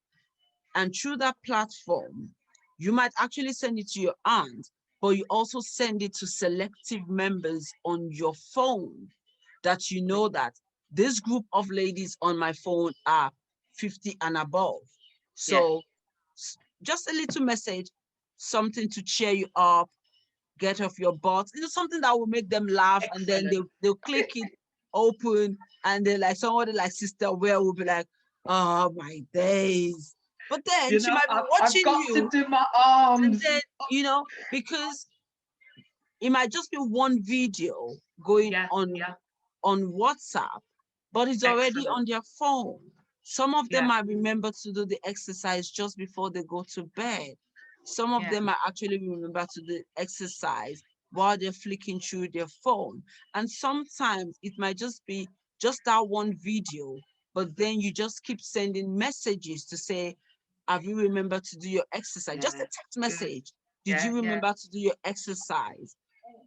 And through that platform, you might actually send it to your aunt, but you also send it to selective members on your phone that you know that this group of ladies on my phone are 50 and above. So just a little message, something to cheer you up, get off your butt, you know, something that will make them laugh. Excellent. And then they'll click it open, and then like somebody like Sister Ware will be like, oh my days. But then you she know, might be watching I've got you to do my arms. and then, you know, because it might just be one video going on WhatsApp, but it's already on their phone. Some of them might remember to do the exercise just before they go to bed. Some of them might actually remember to do the exercise while they're flicking through their phone. And sometimes it might just be just that one video, but then you just keep sending messages to say, have you remembered to do your exercise? Just a text message. Did you remember to do your exercise?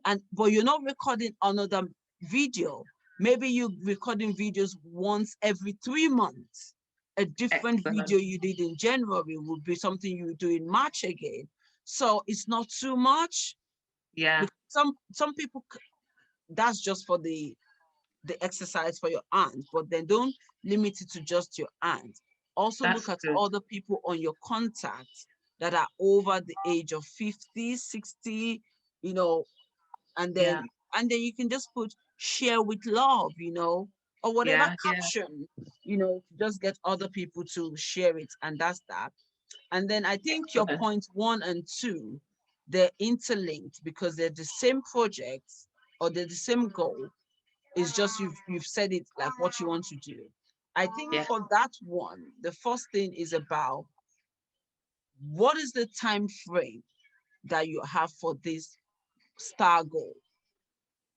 And but you're not recording another video. Maybe you're recording videos once every 3 months. A different video you did in January would be something you do in March again. So it's not too much. Yeah. Some people, that's just for the exercise for your aunt, but then don't limit it to just your aunt. Also look at other people on your contacts that are over the age of 50, 60, you know, and then you can just put share with love, you know, or whatever caption, you know, just get other people to share it, and that's that. And then I think your point 1 and 2, they're interlinked because they're the same projects or they're the same goal. It's just you've said it like what you want to do. I think for that one, the first thing is about what is the time frame that you have for this STAR goal?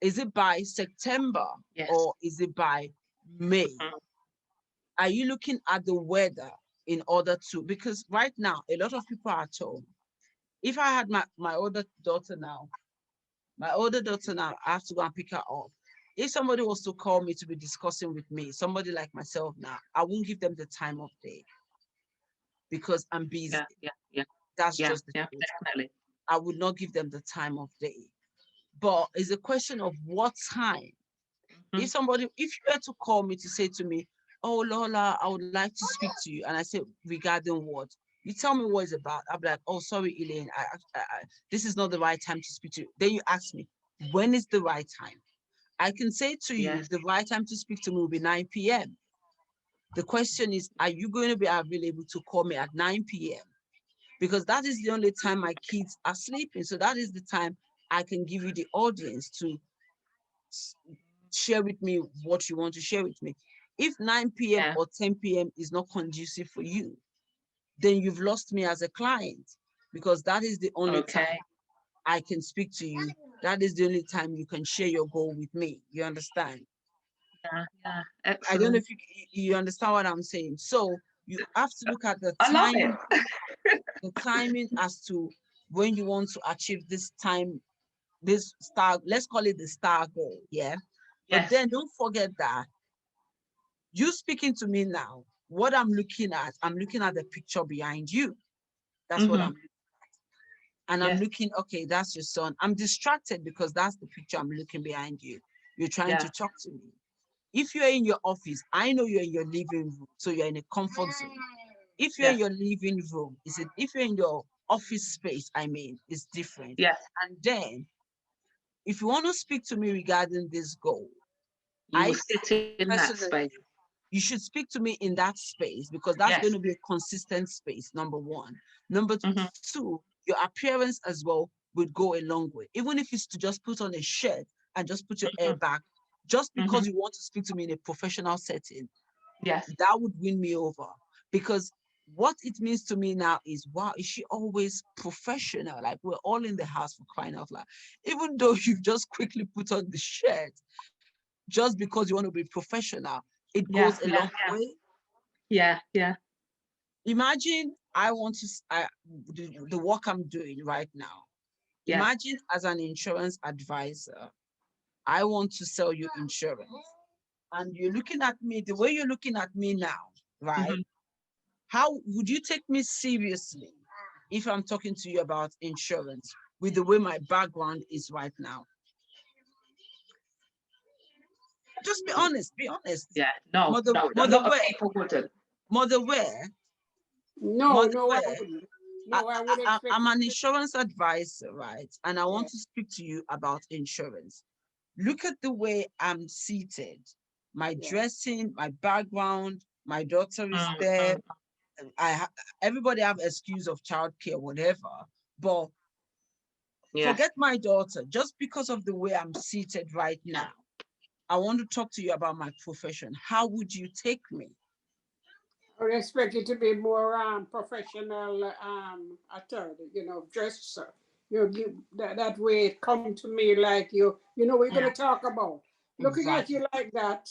Is it by September or is it by May? Are you looking at the weather in order to, because right now, a lot of people are at home. If I had my older daughter now, I have to go and pick her up. If somebody was to call me to be discussing with me, somebody like myself now, I won't give them the time of day because I'm busy. That's just the truth. Definitely. I would not give them the time of day. But it's a question of what time. If you were to call me to say to me, oh, Lola, I would like to speak to you. And I say, regarding what? You tell me what it's about. I'll be like, oh, sorry, Elaine, this is not the right time to speak to you. Then you ask me, when is the right time? I can say to you, the right time to speak to me will be 9 p.m. The question is, are you going to be available to call me at 9 p.m.? Because that is the only time my kids are sleeping. So that is the time I can give you the audience to share with me what you want to share with me. If 9 p.m. or 10 p.m. is not conducive for you, then you've lost me as a client, because that is the only time I can speak to you. That is the only time you can share your goal with me. You understand? Excellent. I don't know if you understand what I'm saying. So you have to look at the time. the timing as to when you want to achieve this time, this star, let's call it the star goal, yeah? But then don't forget that you speaking to me now, what I'm looking at the picture behind you. That's what I'm looking at. And I'm looking, okay, that's your son. I'm distracted because that's the picture I'm looking behind you. You're trying to talk to me. If you're in your office, I know you're in your living room, so you're in a comfort zone. If you're in your living room, if you're in your office space, I mean, it's different. And then, if you want to speak to me regarding this goal, you sit in that space. You should speak to me in that space because that's going to be a consistent space, number one. Number two, your appearance as well would go a long way. Even if it's to just put on a shirt and just put your hair back, just because you want to speak to me in a professional setting, that would win me over. Because what it means to me now is, wow, is she always professional? Like, we're all in the house, for crying out loud. Even though you've just quickly put on the shirt, just because you want to be professional, it goes a long way. Imagine I want to, the work I'm doing right now. Imagine as an insurance advisor, I want to sell you insurance. And you're looking at me, the way you're looking at me now, right? How would you take me seriously if I'm talking to you about insurance with the way my background is right now? Just be honest, be honest. No, Mother, no, Mother, a lot of people wouldn't. Mother, where? No, I wouldn't. No, I wouldn't. I'm an insurance advisor, right? And I want to speak to you about insurance. Look at the way I'm seated, my dressing, my background, my daughter is there. Everybody have excuse of childcare, whatever, but forget my daughter. Just because of the way I'm seated right now, I want to talk to you about my profession. How would you take me? I would expect you to be more professional attorney, dress. That way it come to me like you know what you're going to talk about. Looking at you like that,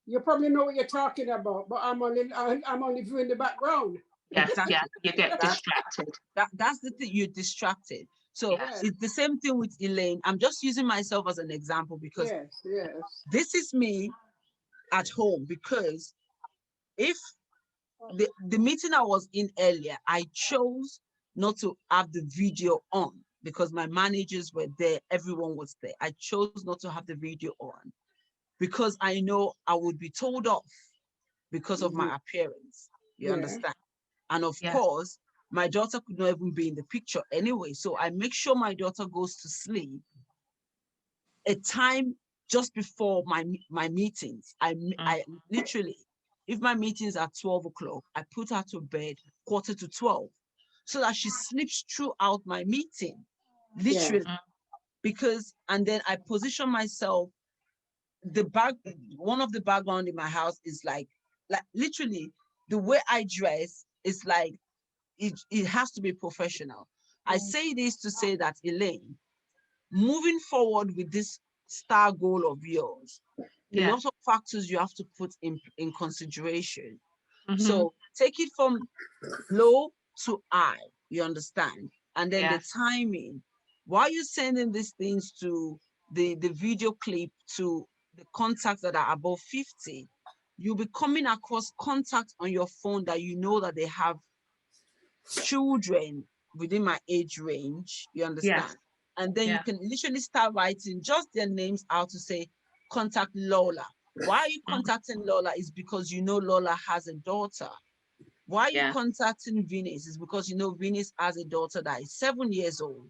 you probably know what you're talking about, but I'm only viewing the background. Exactly. You get distracted. That's the thing, you're distracted. So it's the same thing with Elaine. I'm just using myself as an example because this is me at home, because if the meeting I was in earlier, I chose not to have the video on because my managers were there, everyone was there. I chose not to have the video on because I know I would be told off because of my appearance. You understand? And of course, my daughter could not even be in the picture anyway. So I make sure my daughter goes to sleep a time just before my meetings. I literally, if my meetings are 12 o'clock, I put her to bed 11:45 so that she sleeps throughout my meeting, literally. Because, and then I position myself, one of the background in my house is like literally the way I dress is like, it has to be professional. I say this to say that, Elaine, moving forward with this star goal of yours, a lot of factors you have to put in consideration. So take it from low to high, you understand? And then the timing. While you're sending these things to the video clip to the contacts that are above 50, you'll be coming across contacts on your phone that you know that they have children within my age range, you understand? And then you can literally start writing just their names out to say, contact Lola. Why are you contacting Lola? Is because you know Lola has a daughter. Why are you contacting Venus? Is because you know Venus has a daughter that is 7 years old.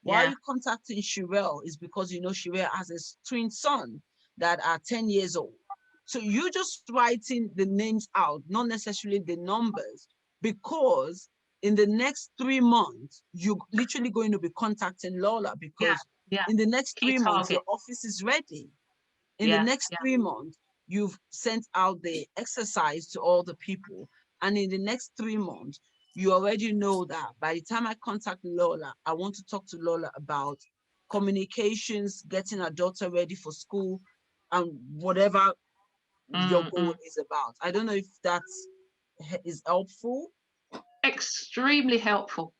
Why are you contacting Shirelle? Is because you know Shirelle has a twin son that are 10 years old. So you're just writing the names out, not necessarily the numbers, because in the next 3 months, you're literally going to be contacting Lola, because in the next 3 months, your office is ready. In the next 3 months, you've sent out the exercise to all the people. And in the next 3 months, you already know that by the time I contact Lola, I want to talk to Lola about communications, getting her daughter ready for school, and whatever your goal is about. I don't know if that is helpful. Extremely helpful.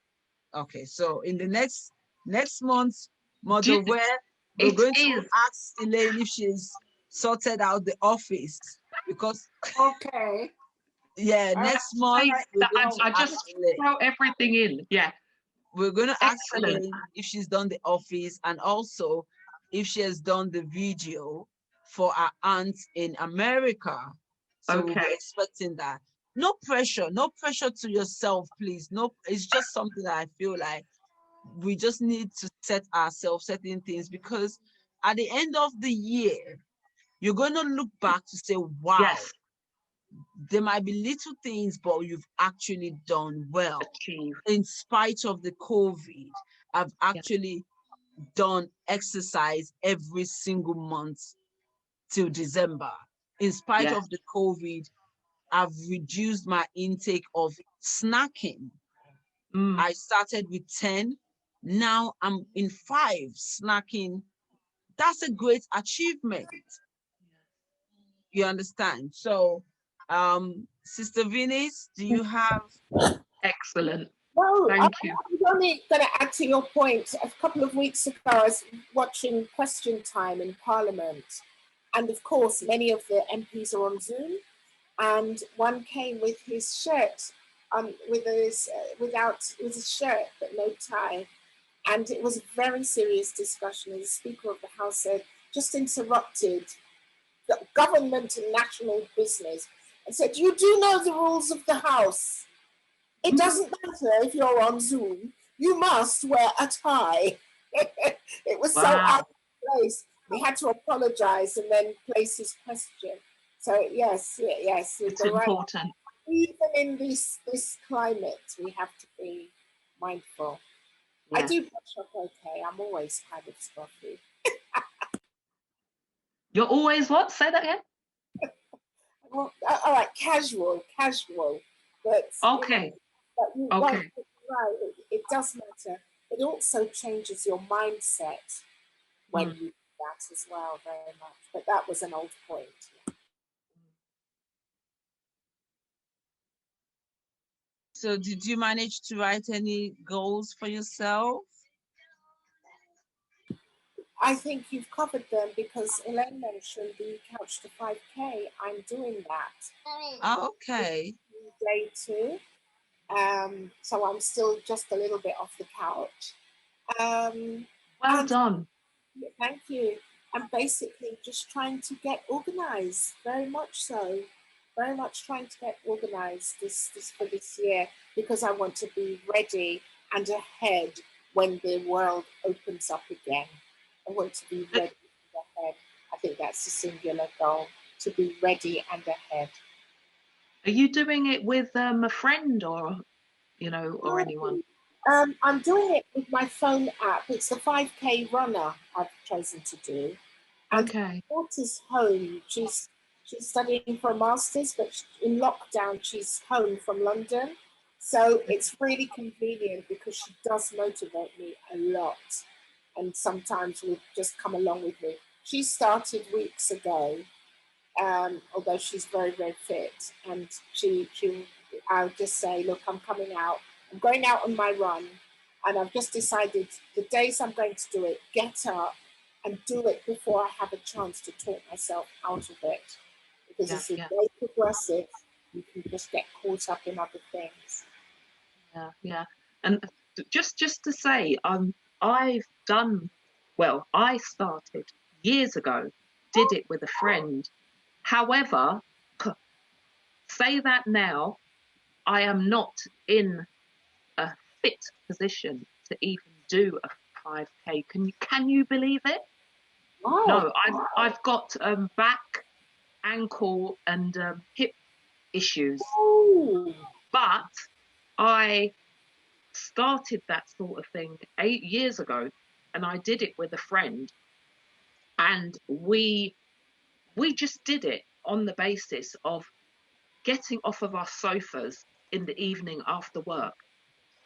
Okay, so in the next month, Mother Wear, we're going to ask Elaine if she's sorted out the office, because okay. Yeah, next month I just throw everything in. Yeah. We're going to ask Elaine if she's done the office, and also if she has done the video for our aunt in America. So we'll be expecting that. No pressure to yourself, please. No, it's just something that I feel like we just need to set ourselves certain things, because at the end of the year, you're going to look back to say, wow, yes, there might be little things, but you've actually done well. In spite of the COVID, I've actually done exercise every single month till December. In spite of the COVID, I've reduced my intake of snacking. I started with 10. Now I'm in 5 snacking. That's a great achievement. You understand? So, Sister Venus, do you have? Excellent. Well, Thank you. I'm only going to add to your point. A couple of weeks ago, I was watching Question Time in Parliament. And of course, many of the MPs are on Zoom. And one came with his shirt, with his shirt, but no tie. And it was a very serious discussion. And the Speaker of the House said, just interrupted the government and national business and said, you do know the rules of the House. It doesn't matter if you're on Zoom, you must wear a tie. It was so out of place. He had to apologize and then place his question. So yes, it's important. Even in this climate, we have to be mindful. Yeah. I do brush up okay. I'm always kind of scruffy. You're always what? Say that again. Well, all right, casual. But okay. Right, it does matter. It also changes your mindset when you do that as well, very much. But that was an old point. So did you manage to write any goals for yourself? I think you've covered them, because Elaine mentioned the Couch to 5K. I'm doing that. Oh, okay. Day 2. So I'm still just a little bit off the couch. Well done. Thank you. I'm basically just trying to get organized, very much so. Very much trying to get organized this for this year, because I want to be ready and ahead when the world opens up again. I want to be ready and ahead. I think that's a singular goal, to be ready and ahead. Are you doing it with a friend or, or anyone? I'm doing it with my phone app. It's the 5K Runner I've chosen to do. And my daughter's home. She's studying for a master's, but in lockdown, she's home from London. So it's really convenient, because she does motivate me a lot. And sometimes will just come along with me. She started weeks ago, although she's very, very fit. And I'll just say, look, I'm coming out. I'm going out on my run. And I've just decided the days I'm going to do it, get up and do it before I have a chance to talk myself out of it. Because it's very progressive. You can just get caught up in other things. Yeah. And just to say, I've done, well, I started years ago, did it with a friend. However, say that now, I am not in a fit position to even do a 5K. Can you believe it? Oh, no, I've got back, ankle, and hip issues. Oh. But I started that sort of thing 8 years ago, and I did it with a friend, and we just did it on the basis of getting off of our sofas in the evening after work.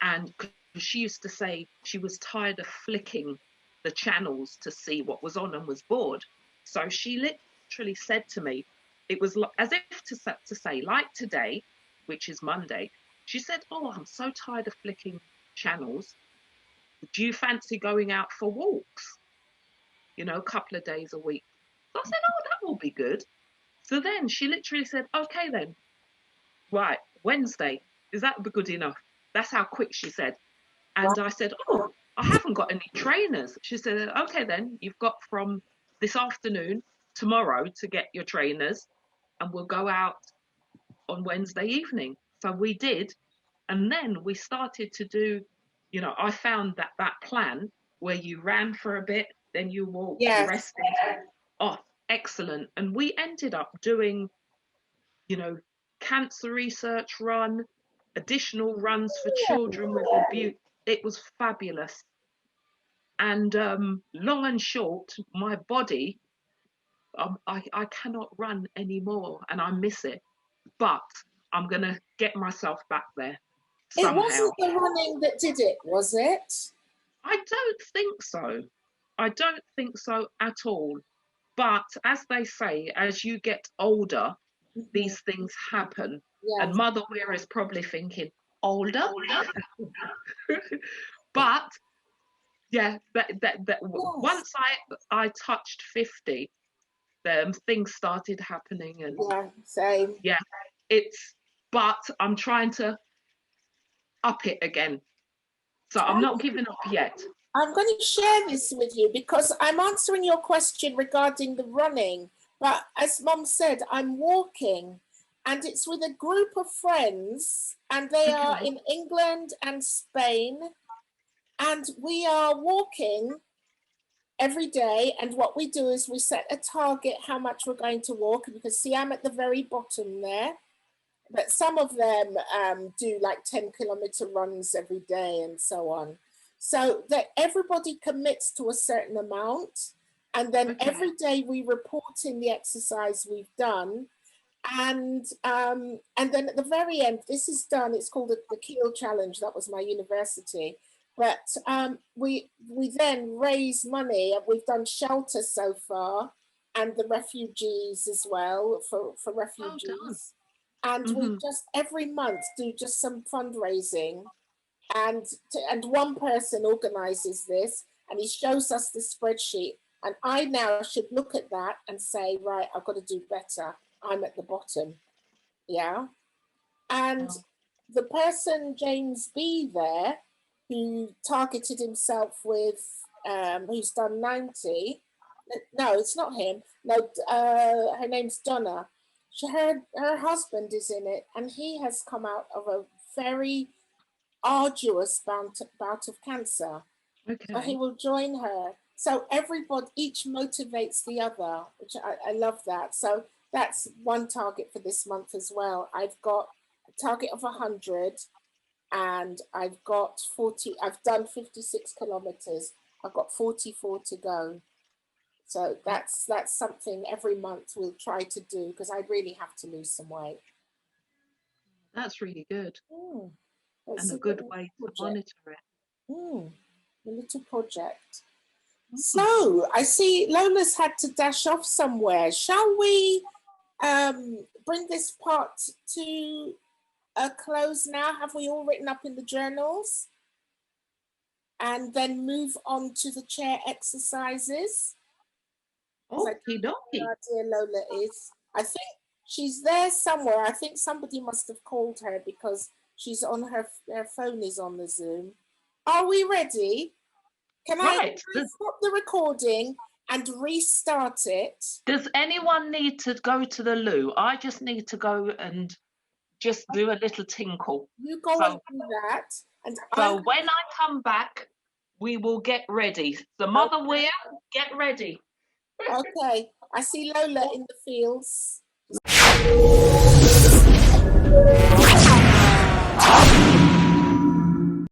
And she used to say she was tired of flicking the channels to see what was on and was bored. So she literally said to me, it was as if to say, like today, which is Monday, She said, oh, I'm so tired of flicking channels. Do you fancy going out for walks? You know, a couple of days a week. So I said, oh, that will be good. So then she literally said, okay then, right, Wednesday, is that good enough? That's how quick she said. And I said, oh, I haven't got any trainers. She said, okay then, you've got from this afternoon, tomorrow to get your trainers, and we'll go out on Wednesday evening. So we did. And then we started to do, you know, I found that plan where you ran for a bit, then you walked, you rested. Oh, excellent. And we ended up doing, you know, cancer research run, additional runs for children with abuse. It was fabulous. And long and short, my body, I cannot run anymore and I miss it. But I'm going to get myself back there somehow. It wasn't the running that did it, was it? I don't think so. I don't think so at all. But as they say, as you get older, these things happen. Yeah. And Mother Weir is probably thinking, older? But yeah, once I touched 50, things started happening. And yeah, same. Yeah, but I'm trying to up it again. So I'm not giving up yet. I'm going to share this with you because I'm answering your question regarding the running. But as Mum said, I'm walking and it's with a group of friends and they are in England and Spain. And we are walking every day. And what we do is we set a target how much we're going to walk. And you can see I'm at the very bottom there. But some of them do like 10-kilometer runs every day and so on. So that everybody commits to a certain amount. And then every day we report in the exercise we've done. And then at the very end, this is done, it's called the Kiel Challenge. That was my university. But we then raise money. We've done shelter so far and the refugees as well for refugees. And we just every month do just some fundraising. And one person organizes this and he shows us the spreadsheet. And I now should look at that and say, right, I've got to do better. I'm at the bottom. Yeah. And the person, James B there, who targeted himself with, who's done 90. No, it's not him. No, her name's Donna. Her husband is in it and he has come out of a very arduous bout of cancer. Okay. So he will join her. So everybody, each motivates the other, which I love that. So that's one target for this month as well. I've got a target of 100 and I've got 40, I've done 56 kilometers. I've got 44 to go. So that's something every month we'll try to do because I really have to lose some weight. That's really good. And a good way to monitor it. A little project. So I see Lola's had to dash off somewhere. Shall we bring this part to a close now? Have we all written up in the journals? And then move on to the chair exercises. Okie dokie. Dear Lola is. I think she's there somewhere. I think somebody must have called her because she's on her phone is on the Zoom. Are we ready? Can I stop the recording and restart it? Does anyone need to go to the loo? I just need to go and just do a little tinkle. You go and do that. And so when I come back, we will get ready. The Mother Weir, get ready. Okay, I see Lola in the fields.